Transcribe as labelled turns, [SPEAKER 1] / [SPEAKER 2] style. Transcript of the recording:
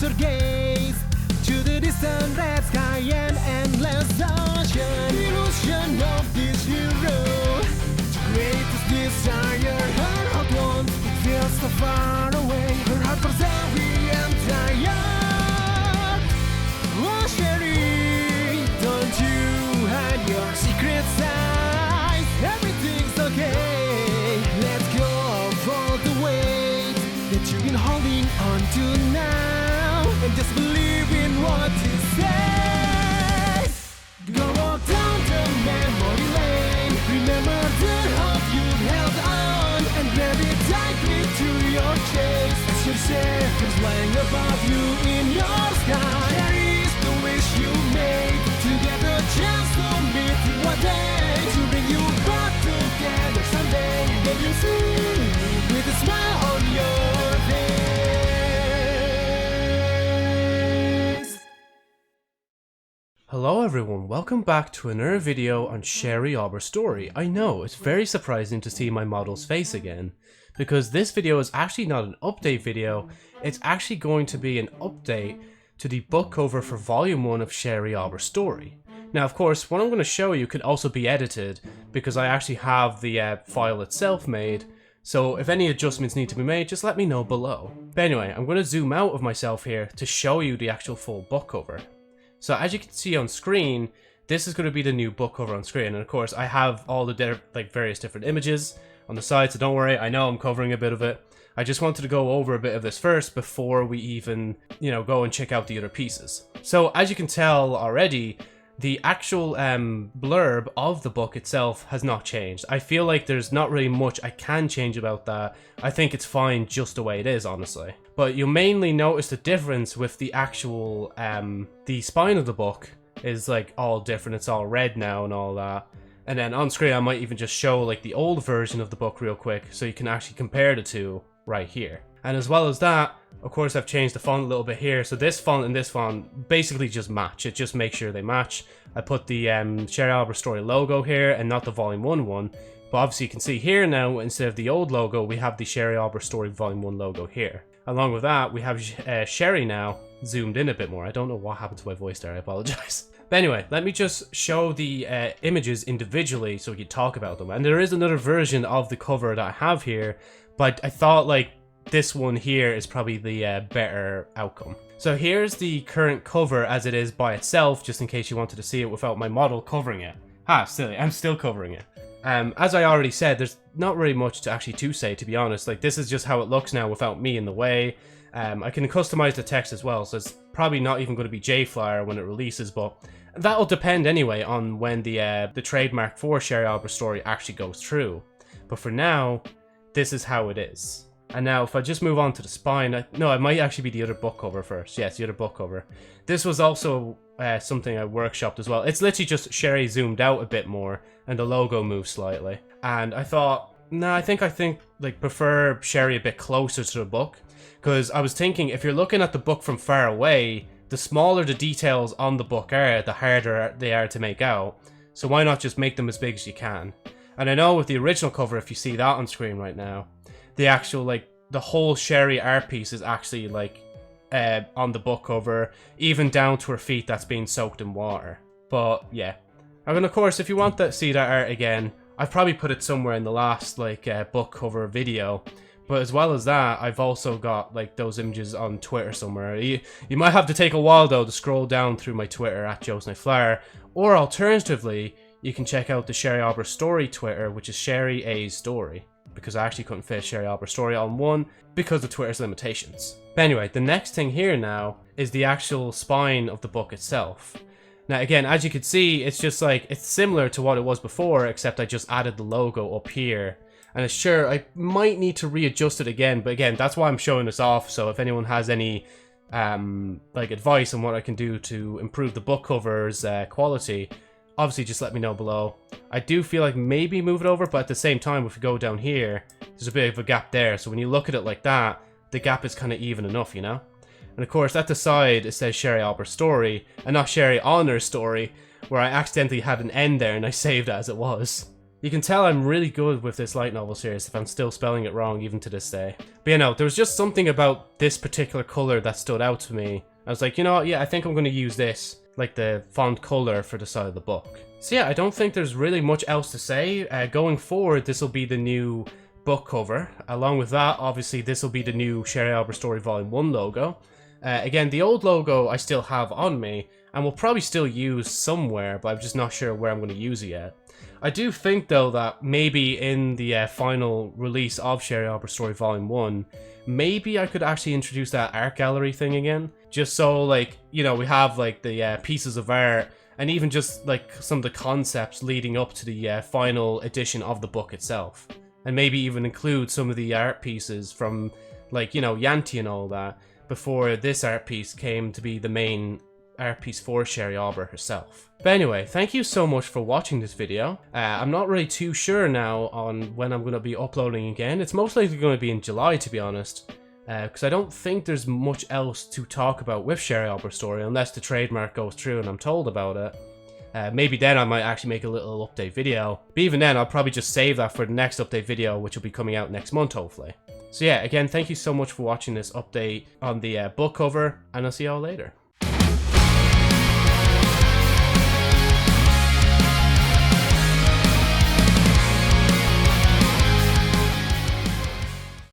[SPEAKER 1] your gaze to the distant red sky and endless ocean. Illusion of this hero, greatest desire, her heart wants, it feels so far away. Her heart was heavy and tired. Oh Sherry, don't you hide your secret side. Everything's okay. Let go of all the weight that you've been holding on to now, and just believe in what you say. Go walk down the memory lane. Remember the hope you held on, and grab it tightly to your chest as your ship is flying above you in your sky. There is the wish you made to get a chance to meet one day, to bring you back together someday. Then you see with a smile on your face.
[SPEAKER 2] Hello everyone, welcome back to another video on Sherry Aweber's story. I know, it's very surprising to see my model's face again, because this video is actually not an update video, it's actually going to be an update to the book cover for volume 1 of Sherry Aweber's story. Now of course, what I'm going to show you could also be edited, because I actually have the file itself made, so if any adjustments need to be made, just let me know below. But anyway, I'm going to zoom out of myself here to show you the actual full book cover. So as you can see on screen, this is going to be the new book cover on screen, and of course I have all the various different images on the side, so don't worry, I know I'm covering a bit of it. I just wanted to go over a bit of this first before we even, go and check out the other pieces. So as you can tell already, the actual blurb of the book itself has not changed. I feel like there's not really much I can change about that. I think it's fine just the way it is, honestly. But you'll mainly notice the difference with the actual, the spine of the book is like all different. It's all red now and all that. And then on screen I might even just show like the old version of the book real quick so you can actually compare the two right here. And as well as that, of course I've changed the font a little bit here. So this font and this font basically just match. It just makes sure they match. I put the Sherry Aweber story logo here and not the volume 1 one. But obviously you can see here now, instead of the old logo, we have the Sherry Aweber story volume 1 logo here. Along with that, we have Sherry now zoomed in a bit more. I don't know what happened to my voice there, I apologize. But anyway, let me just show the images individually so we can talk about them. And there is another version of the cover that I have here, but I thought like this one here is probably the better outcome. So here's the current cover as it is by itself, just in case you wanted to see it without my model covering it. Silly, I'm still covering it. As I already said, there's not really much to say, to be honest. Like, this is just how it looks now without me in the way. I can customize the text as well, so it's probably not even going to be JFlyer when it releases, but that'll depend anyway on when the trademark for Sherry Aweber's story actually goes through. But for now, this is how it is. And now if I just move on to the spine, it might actually be the other book cover first. Yes, the other book cover. This was also something I workshopped as well. It's literally just Sherry zoomed out a bit more and the logo moved slightly. And I thought, I think like prefer Sherry a bit closer to the book, because I was thinking if you're looking at the book from far away, the smaller the details on the book are, the harder they are to make out. So why not just make them as big as you can? And I know with the original cover, if you see that on screen right now, the actual the whole Sherry art piece is actually on the book cover, even down to her feet that's being soaked in water. But yeah, and of course if you want to see that art again, I've probably put it somewhere in the last book cover video. But as well as that, I've also got those images on Twitter somewhere. You might have to take a while though to scroll down through my Twitter at JosephniteFlyer, or alternatively you can check out the Sherry Aweber story Twitter, which is Sherry A's story, because I actually couldn't fit Sherry Aweber story on one because of Twitter's limitations. But anyway, the next thing here now is the actual spine of the book itself. Now again, as you can see, it's just it's similar to what it was before, except I just added the logo up here. And sure, I might need to readjust it again, but again, that's why I'm showing this off. So if anyone has any advice on what I can do to improve the book cover's quality, obviously just let me know below. I do feel like maybe move it over, but at the same time, if we go down here, there's a bit of a gap there. So when you look at it like that, the gap is kind of even enough, And of course, at the side, it says Sherry Aweber's story, and not Sherry Honor's story, where I accidentally had an N there and I saved it as it was. You can tell I'm really good with this light novel series if I'm still spelling it wrong even to this day. But you know, there was just something about this particular color that stood out to me. I was like, you know what, yeah, I think I'm going to use this, like the font color for the side of the book. So yeah, I don't think there's really much else to say. Going forward, this will be the new book cover. Along with that, obviously, this will be the new Sherry Aweber Story Volume 1 logo. Again, the old logo I still have on me, and will probably still use somewhere, but I'm just not sure where I'm going to use it yet. I do think, though, that maybe in the final release of Sherry Aweber Story Volume 1, maybe I could actually introduce that art gallery thing again. Just so, like, you know, we have, like, the pieces of art, and even just, like, some of the concepts leading up to the final edition of the book itself. And maybe even include some of the art pieces from, like, you know, Yanti and all that, before this art piece came to be the main art piece for Sherry Aweber herself. But anyway, thank you so much for watching this video. I'm not really too sure now on when I'm going to be uploading again. It's most likely going to be in July, to be honest, because I don't think there's much else to talk about with Sherry Aweber Story unless the trademark goes through and I'm told about it. Maybe then I might actually make a little update video. But even then, I'll probably just save that for the next update video, which will be coming out next month, hopefully. So yeah, again, thank you so much for watching this update on the book cover, and I'll see y'all later.